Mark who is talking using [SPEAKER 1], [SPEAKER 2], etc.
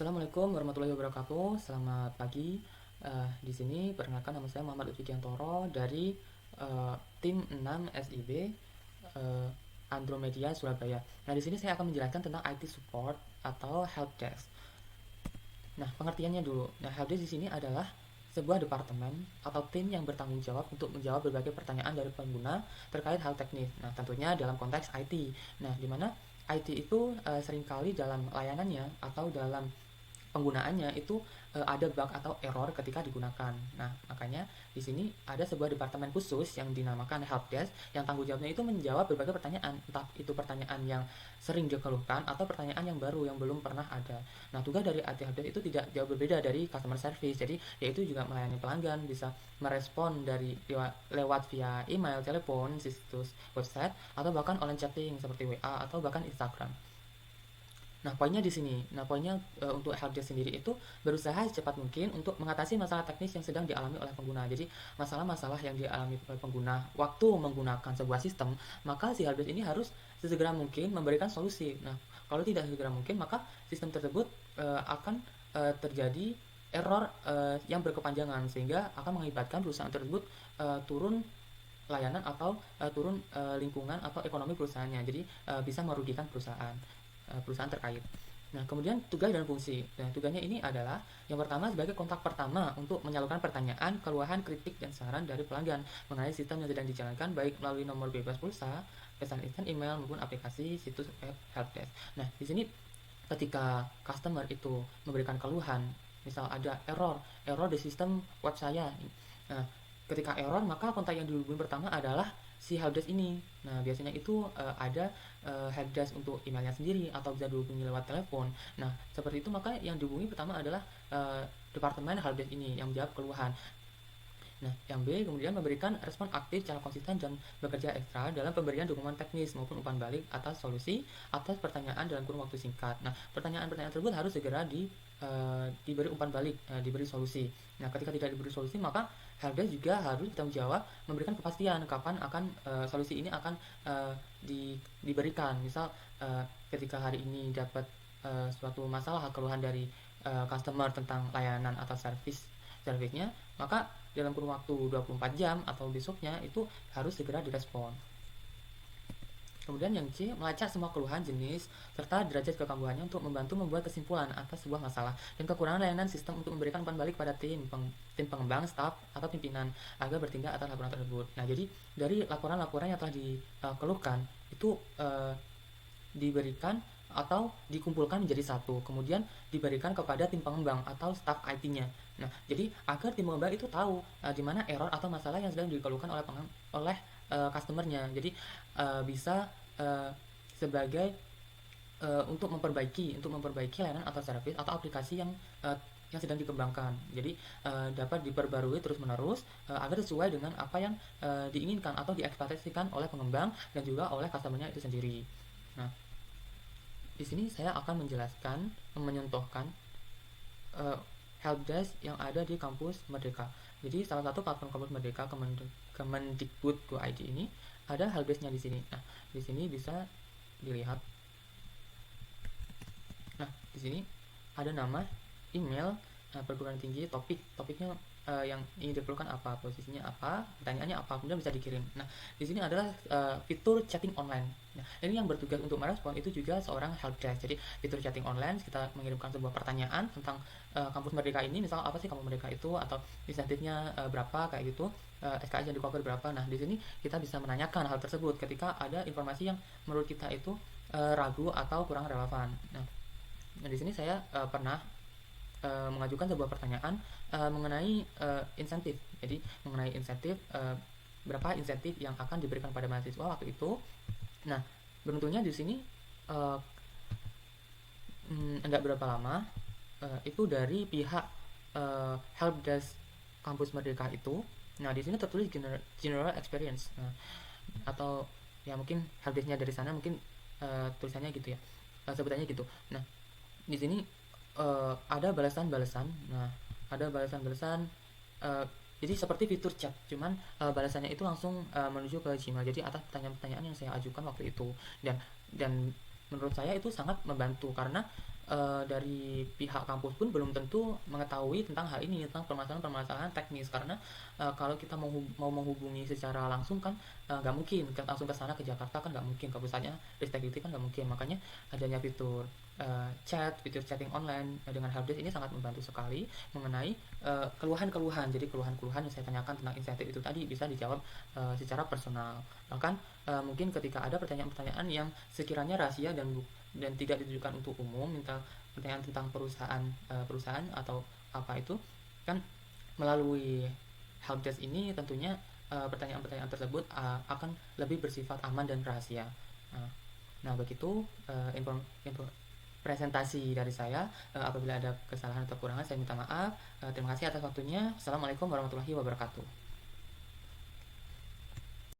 [SPEAKER 1] Assalamualaikum warahmatullahi wabarakatuh. Selamat pagi. Di sini perkenalkan, nama saya Muhammad Lutfi Giantoro dari tim 6 SIB eh, Andromedia Surabaya. Nah, di sini saya akan menjelaskan tentang IT support atau help desk. Nah, pengertiannya dulu. Nah, help desk di sini adalah sebuah departemen atau tim yang bertanggung jawab untuk menjawab berbagai pertanyaan dari pengguna terkait hal teknis. Nah, tentunya dalam konteks IT. Nah, di mana IT itu seringkali dalam layanannya atau dalam penggunaannya itu ada bug atau error ketika digunakan. Nah, makanya di sini ada sebuah departemen khusus yang dinamakan helpdesk yang tanggung jawabnya itu menjawab berbagai pertanyaan, entah itu pertanyaan yang sering dikeluhkan atau pertanyaan yang baru yang belum pernah ada. Nah, tugas dari IT helpdesk itu tidak jauh berbeda dari customer service. Jadi, yaitu juga melayani pelanggan, bisa merespon dari lewat via email, telepon, situs website, atau bahkan online chatting seperti WA atau bahkan Instagram. Nah, poinnya di sini. Nah, poinnya untuk helpdesk sendiri itu berusaha secepat mungkin untuk mengatasi masalah teknis yang sedang dialami oleh pengguna. Jadi, masalah-masalah yang dialami oleh pengguna waktu menggunakan sebuah sistem, maka si helpdesk ini harus sesegera mungkin memberikan solusi. Nah, kalau tidak sesegera mungkin, maka sistem tersebut akan terjadi error yang berkepanjangan sehingga akan mengakibatkan perusahaan tersebut turun layanan atau turun lingkungan atau ekonomi perusahaannya. Jadi bisa merugikan perusahaan terkait. Nah, kemudian tugas dan fungsi. Nah, tugasnya ini adalah yang pertama sebagai kontak pertama untuk menyalurkan pertanyaan, keluhan, kritik, dan saran dari pelanggan mengenai sistem yang sedang dijalankan baik melalui nomor bebas pulsa, pesan instan, email, maupun aplikasi situs web helpdesk. Nah, di sini ketika customer itu memberikan keluhan, misal ada error di sistem web saya. Nah, ketika error, maka kontak yang dihubungi pertama adalah si helpdesk ini. Nah, biasanya itu ada helpdesk untuk emailnya sendiri atau bisa dihubungi lewat telepon. Nah, seperti itu, maka yang dihubungi pertama adalah departemen helpdesk ini yang menjawab keluhan. Nah, yang B kemudian memberikan respon aktif secara konsisten dan bekerja ekstra dalam pemberian dukungan teknis maupun umpan balik atas solusi atas pertanyaan dalam kurun waktu singkat. Nah, pertanyaan-pertanyaan tersebut harus segera diberi umpan balik, diberi solusi. Nah, ketika tidak diberi solusi, maka helpdesk juga harus bertanggung jawab memberikan kepastian kapan akan solusi ini akan diberikan. Misal ketika hari ini dapat suatu masalah keluhan dari customer tentang layanan atau servisnya, maka dalam kurun waktu 24 jam atau besoknya itu harus segera direspon. Kemudian yang C, melacak semua keluhan jenis serta derajat kekambuhannya untuk membantu membuat kesimpulan atas sebuah masalah dan kekurangan layanan sistem untuk memberikan umpan balik pada tim pengembang, staf, atau pimpinan agar bertindak atas laporan tersebut. Nah, jadi dari laporan-laporan yang telah dikeluhkan itu diberikan atau dikumpulkan menjadi satu, kemudian diberikan kepada tim pengembang atau staf IT-nya. Nah, jadi agar tim pengembang itu tahu di mana error atau masalah yang sedang dikeluhkan oleh customernya. Jadi bisa sebagai untuk memperbaiki layanan atau service atau aplikasi yang sedang dikembangkan. Jadi dapat diperbarui terus-menerus agar sesuai dengan apa yang diinginkan atau diekspektasikan oleh pengembang dan juga oleh customernya itu sendiri. Nah, di sini saya akan menjelaskan, menyontohkan uh, helpdesk yang ada di kampus Merdeka. Jadi salah satu platform kampus Merdeka Kemendikbud.go.id ini ada helpdesknya di sini. Nah, di sini bisa dilihat. Nah, di sini ada nama, email, perguruan tinggi, topiknya yang ingin diperlukan apa, posisinya apa, pertanyaannya apa, kemudian bisa dikirim. Nah, di sini adalah fitur chatting online. Nah, ini yang bertugas untuk merespon itu juga seorang helpdesk. Jadi, fitur chatting online, kita mengirimkan sebuah pertanyaan tentang kampus Merdeka ini, misal apa sih kampus Merdeka itu, atau insentifnya berapa, kayak gitu, SKS yang di cover berapa. Nah, di sini kita bisa menanyakan hal tersebut ketika ada informasi yang menurut kita itu ragu atau kurang relevan. Nah, di sini saya pernah mengajukan sebuah pertanyaan mengenai insentif. Jadi mengenai insentif, berapa insentif yang akan diberikan pada mahasiswa waktu itu. Nah, beruntungnya di sini uh, enggak berapa lama itu dari pihak helpdesk kampus Merdeka itu. Nah, di sini tertulis general experience, atau ya mungkin helpdesknya dari sana, mungkin tulisannya gitu ya, sebutannya gitu. Nah, di sini ada balasan-balasan. Nah, ada balasan-balasan, uh, jadi seperti fitur chat, cuman balasannya itu langsung menuju ke Gmail. Jadi atas pertanyaan-pertanyaan yang saya ajukan waktu itu, dan menurut saya itu sangat membantu karena dari pihak kampus pun belum tentu mengetahui tentang hal ini, tentang permasalahan-permasalahan teknis, karena kalau kita mau menghubungi secara langsung kan nggak mungkin langsung ke sana, ke Jakarta kan nggak mungkin, ke pusatnya Ristek Dikti kan nggak mungkin. Makanya adanya fitur fitur chatting online dengan helpdesk ini sangat membantu sekali mengenai keluhan-keluhan. Jadi keluhan-keluhan yang saya tanyakan tentang insentif itu tadi bisa dijawab secara personal. Bahkan mungkin ketika ada pertanyaan-pertanyaan yang sekiranya rahasia dan tidak ditujukan untuk umum, misal pertanyaan tentang perusahaan atau apa itu, kan melalui helpdesk ini tentunya pertanyaan-pertanyaan tersebut akan lebih bersifat aman dan rahasia. Nah, nah begitu presentasi dari saya. Apabila ada kesalahan atau kekurangan saya minta maaf. Terima kasih atas waktunya. Assalamualaikum warahmatullahi wabarakatuh.